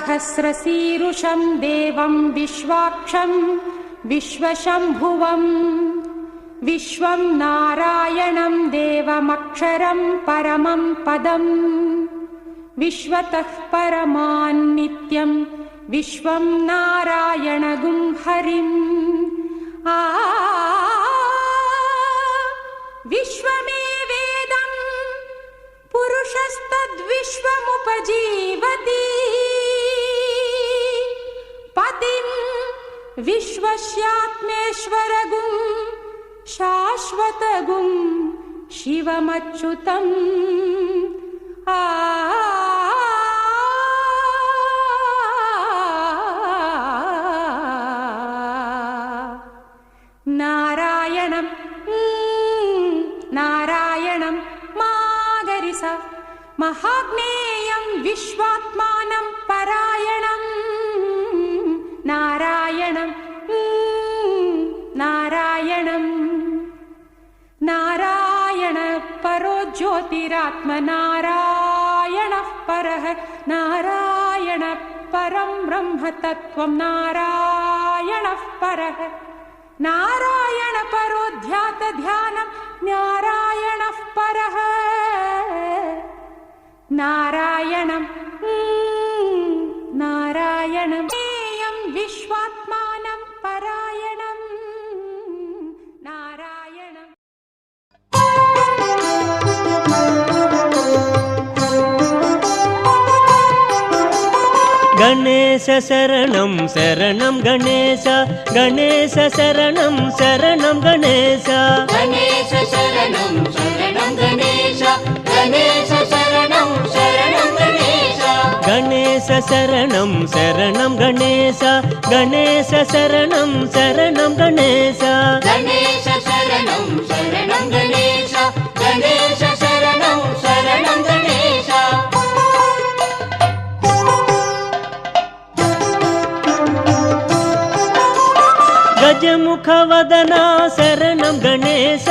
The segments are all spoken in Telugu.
सहस्रशीरुषं देवं विश्वाक्षं विश्वशम्भुवम् विश्वं नारायणं देवमक्षरं परमं पदम् विश्वतः परमान्नित्यं विश्वं नारायणगुं हरिम् विश्वमेवेदं पुरुषस्तद्विश्वमुपजीवति पतिं विश्वस्यात्मेश्वरगुं शाश्वतगुं शिवमच्युतम् नारायणं नारायणं मागरिस महाज्ञेयं विश्वात्मानं परायणं नारायणं नारायणं नारायण परो ज्योतिरात्मनारायणः परः नारायण परं ब्रह्म तत्त्वं नारायणः परः नारायण परो ध्यात ध्यानं नारायणः परः नारायणं नारायणं ज्ञेयं विश्वात्मानं परायणं नारायणम् गणेश शरणं शरणं गणेश गणेश शरणं शरणं गणेश गणेश शरणं शरणं गणेश गणेश शरणं शरणं गणेश गणेश शरणं शरणं गणेश गणेश शरणं शरणं गणेश गणेश शरणं शरणं गणेश गणेश शरणं शरणं गणेश गजमुखवदना शरणं गणेश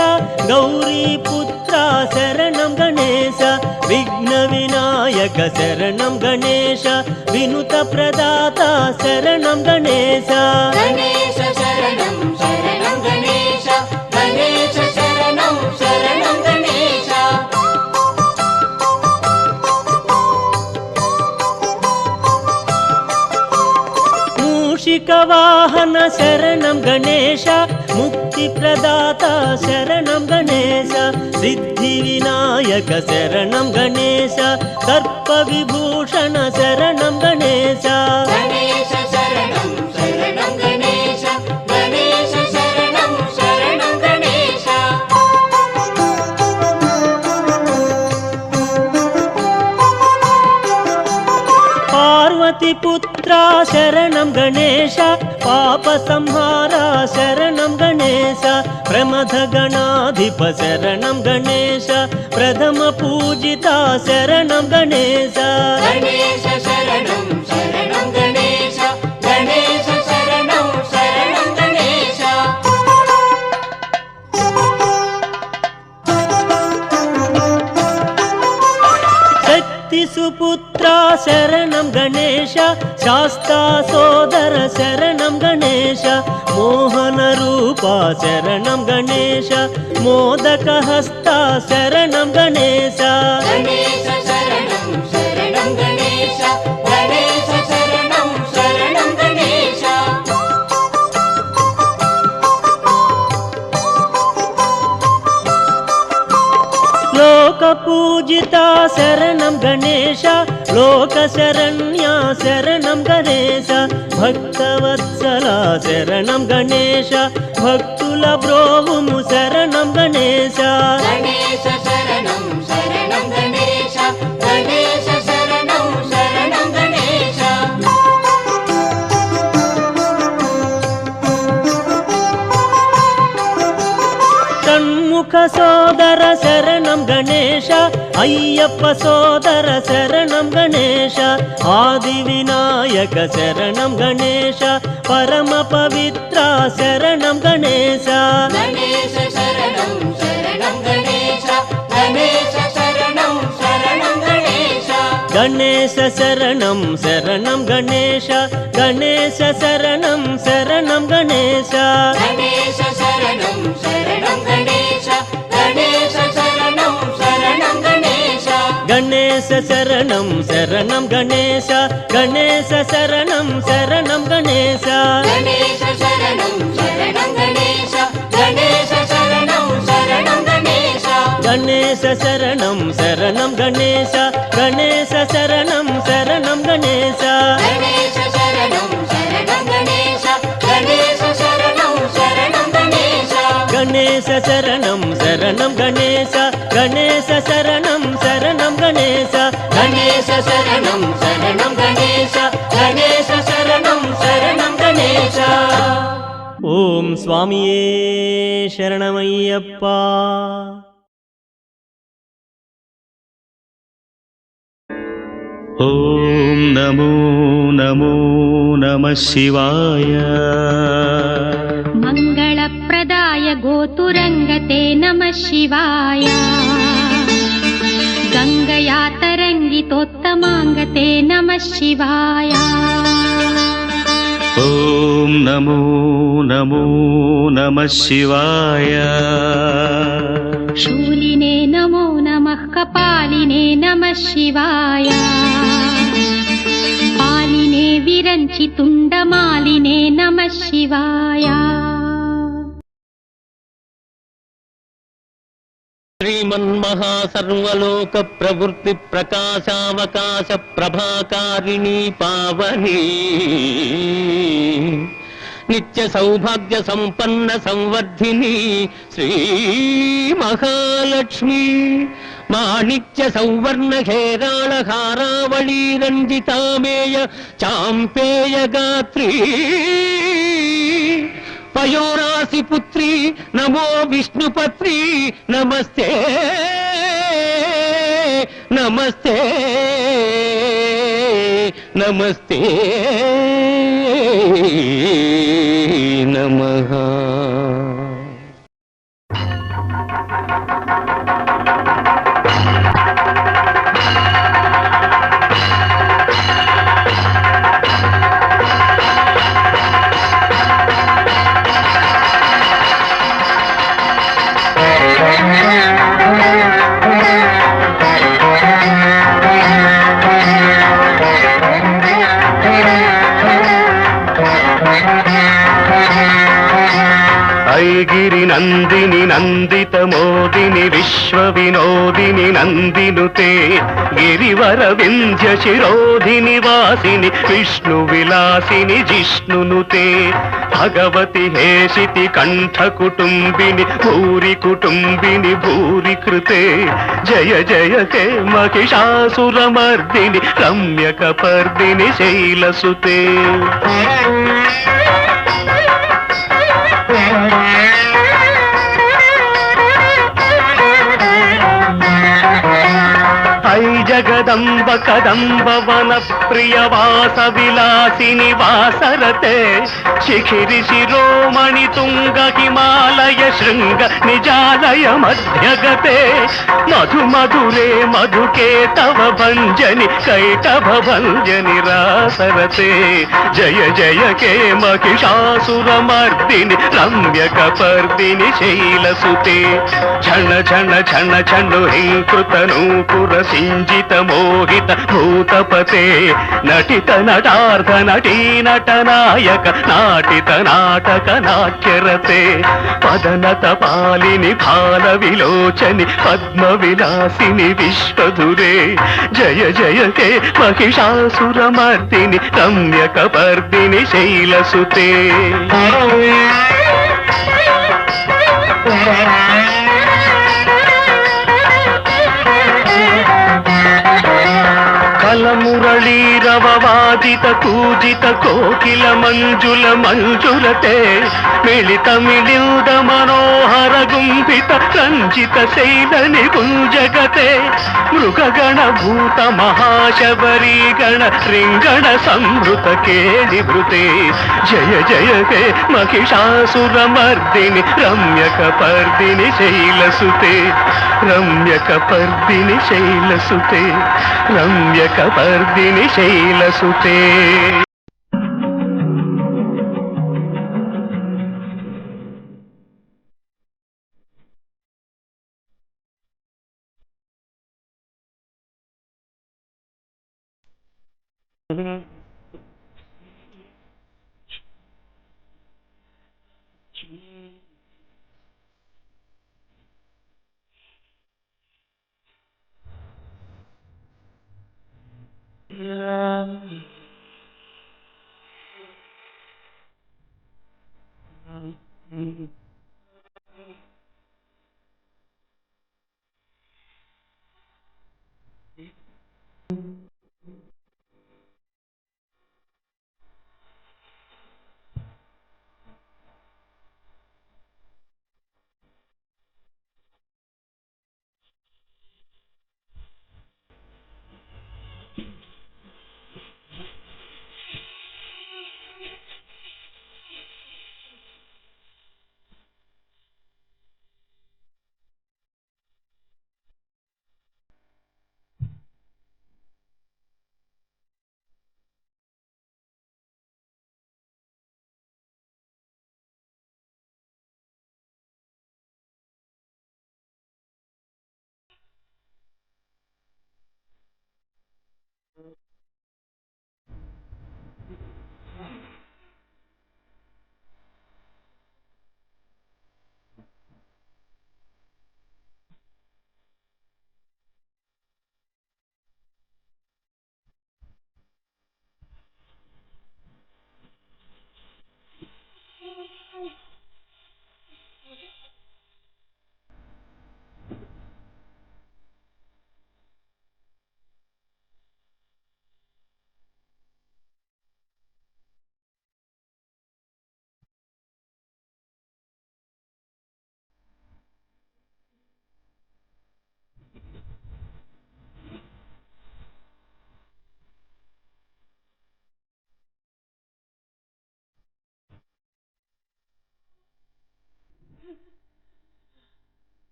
गौरीपुत्रा शरणं गणेश विघ्नविनायक शरणं गणेश विनुतप्रदाता शरणं गणेश गणेश शरणं शरणं गणेश गणेश शरणं शरणं गणेश मूषिकवाहन शरणं गणेश मुक्तिप्रदाता शरणं गणेश सिद्धिविनायक शरणं गणेश सर्पविभूषण शरणं गणेश गणेश शरणं शरणं गणेश गणेश शरणं शरणं गणेश पार्वतीपुत्रा शरणं गणेश पापसंहारा शरणं गणेश प्रमथगणाधिप शरणं गणेश प्रथमपूजिता शरणं गणेश गणेश शरणं शरणं गणेश गणेश शरणं शरणं गणेश शक्तिसुपुत्रा शरणं गणेश शास्ता सोदर शरणं गणेश मोहनरूपा शरणं गणेश मोदकहस्ता शरणं गणेश गणेश शरणं शरणं गणेश गणेश शरणं शरणं गणेश लोकपूजिता शरणं गणेश लोकशरण्या शरणं गणेश भक्तवत्सला शरणं गणेश भक्तुल ब्रोहुमु शरणं गणेश गणेश शरणं शरणं गणेश गणेश शरणं शरणं गणेश षण्मुख सोदर शरणं गणेश अय्यप्प सोदर शरणं गणेश आदिविनायक शरणं गणेश परमपवित्रा शरणं गणेश गणेश शरणं शरणं गणेश गणेश शरणं शरणं गणेश గణేశ శరణం శరణం గణేశ గణేశ శరణం శరణం గణేశ గణేశ శరణం శరణం గణేశ గణేశ శరణం శరణం గణేశ గణేశ శరణం శరణం గణేశ గణేశ శరణం శరణం గణేశ గణేశ శరణం శరణం గణేశ గణేశ శరణం శరణం గణేశ గణేశ శరణం శరణం గణేశ గణేశ శరణం శరణం గణేశ గణేశ శరణం శరణం గణేశ గణేశ శరణం శరణం గణేశ గణేశ శరణం శరణం గణేశ గణేశ శరణం శరణం గణేశ గణేశ శరణం శరణం గణేశ గణేశ శరణం శరణం గణేశ ఓం స్వామియే శరణమయ్యప్ప. ఓం నమో నమో నమః శివాయ. మంగళప్రదాయ గోతురంగతే నమః శివాయ. గంగయా తరంగితోత్తమాంగతే నమః శివాయ. ఓం నమో నమో నమః శివాయ. శూలినే నమో నమః కపాలినే నమః శివాయ. పాలినే విరంచి తుండమాలినే నమః శివాయ. శ్రీమన్మహాసర్వలోక ప్రవృత్తి ప్రకాశావకాశ ప్రభాకారిణీ పావనీ నిత్య సౌభాగ్య సంపన్న సంవర్ధిని శ్రీ మహాలక్ష్మి మాణిక్య సౌవర్ణ హేరాళ హారావళీ రంజితామేయ చాంపేయ గాత్రీ పయోరాసి పుత్రి నమో విష్ణుపత్రి నమస్తే నమస్తే నమస్తే నమః. ఐగిరి నందిని నందిత మోదిని విశ్వ వినోదిని నందినుతే గిరివర వింధ్య శిరోధిని వాసిని విష్ణు విలాసిని జిష్ణునుతే భగవతి హేషితి కంఠ కుటుంబిని భూరి కుటుంబిని భూరి కృతే జయ జయ హే మహిషాసురమర్దిని రమ్యకపర్దిని శైలసుతే. ఐ జగదంబ కదంబ వన ప్రియ వాస విలాసిని వాసరతే శిఖిరి శిరోమణి తుంగ హిమాలయ శృంగ నిజాలయ మధ్యగతే మధు మధురే మధుకే తవ భంజని కైటభ భంజని రాసరతే జయ జయ కే మహిషాసురమర్దిని రమ్యకపర్దిని శైలసుతే ఝణ ఝణ ఝణ ఝణు హింకృత నూపుర సింజిత మోహిత భూతపతే నటిత నటార్థ నటీ నటనాయక నాటిత నాటక నాట్యరతే పదనత పాలిని బాల విలోచని పద్మ విలాసిని విశ్వధురే జయ జయ హే మహిషాసురమర్దిని రమ్యకపర్దిని శైలసుతే. కలమురళీరవవాది పూజిత పూజిత కోకిల మంజుల మంజులతే మిళిత మిళింద మనోహర గుంభిత రంజిత శైల నికుంజగతే మృగగణ భూత మహాశబరీ గణ రింగణ సంభృత కేళిభృతే జయ జయ హే మహిషాసురమర్దిని రమ్యకపర్దిని శైలసుతే రమ్యకపర్దిని శైలసుతే రమ్యకపర్దిని శైలసుతే.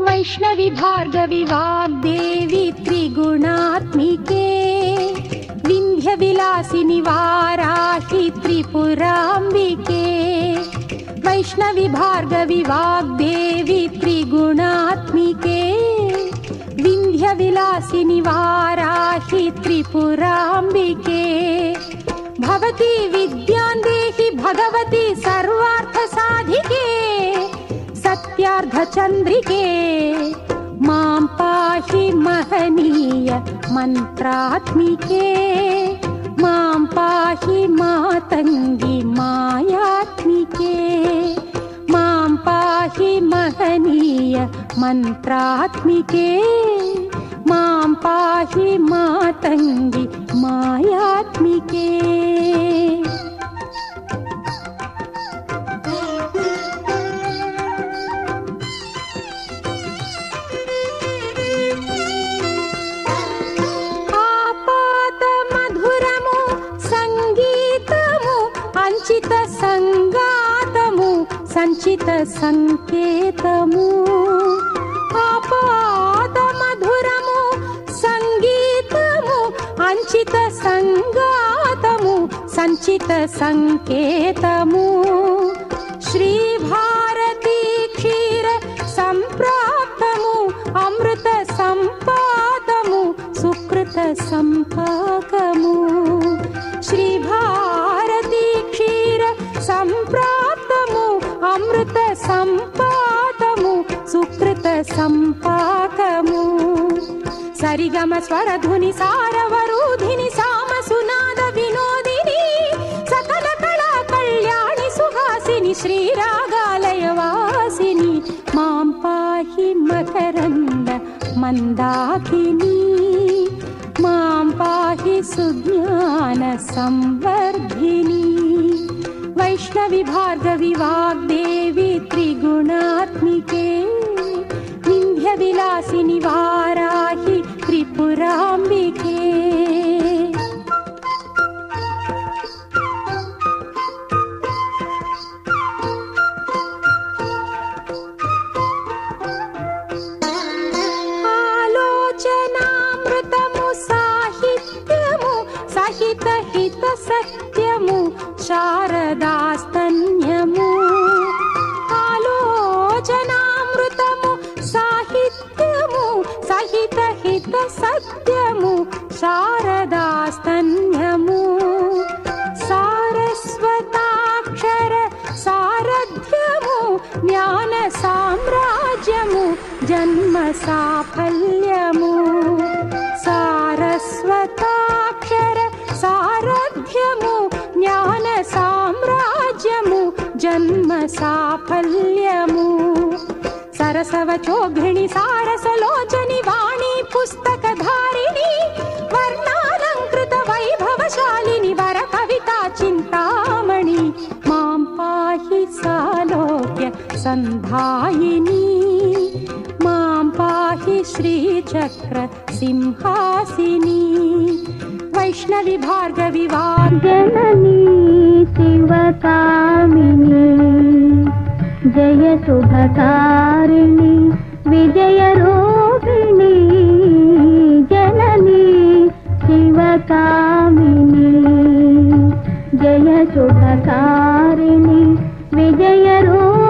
वैष्णवी भार्गवी वाग्देवी त्रिगुणात्मिके विंध्य विलासिनी वाराहि त्रिपुराम्बिके वैष्णवी भार्गवी वाग्देवी त्रिगुणात्मिके विंध्य विलासिनी वाराहि त्रिपुराम्बिके भवती विद्यां देहि भगवती सर्वार्थ साधिके सत्यार्धचन्द्रिके मां पाहि महनीय मन्त्रात्मिके मां पाहि मातङ्गी मायात्मिके मां पाहि महनीय मन्त्रात्मिके मां पाहि मातङ्गी मायात्मिके సంచిత సంగాతము సంచిత సంకేతము ఆపాద మధురము సంగీతము అంచిత సంగా సంచిత సంకేతము శ్రీభారతీ క్షీర సంప్రాప్తము అమృత సంపాదము సుకృత సంపాకము శ్రీభారతీ క్షీర సంప్రాప్తము అమృత సంపాదము సుకృత సంపాకము సరిగమ స్వరధుని సారవరూధిని సామ సునాద వినోదిని సకల కళా కళ్యాణి సుహాసిని శ్రీరాగాలయ వాసిని మాం పాహి మకరంద మందాకిని మాం పాహి సుజ్ఞాన సంవర్ధిని వైష్ణవి భార్గవి వాగ్దేవి త్రిగుణాత్మికే వింధ్య విలాసిని వారాహి త్రిపురాంబికే ఆలోచనామృతము సాహిత్యము సహిత హిత సత్యము శారదాస్తన్యము ఆలోచనామృతము సాహిత్యము సహిత హిత సత్యము శారదాస్తన్యము సారస్వతాక్షర సారథ్యము జ్ఞాన సామ్రాజ్యము జన్మ సాఫల్యము సారస్వతాక్షర సారథ్యము జ్ఞాన సామ్రాజ్యము జన్మ సాఫల్యము సరసవచోఘిణి సారసలోచని వాణి పుస్తకధారిణి వర్ణాలంకృత వైభవశాలిని వర కవితా చింతామణి మాం పాహి సాలోక్య సంధాయిని మాం పాహి శ్రీచక్ర సింహాసిని వైష్ణవి భార్గవి వాగ్జననీ శివకామిని జయ శుభకారిణి విజయ రూపిణి జననీ శివకామిని జయ శుభకారిణి విజయ రూపిణి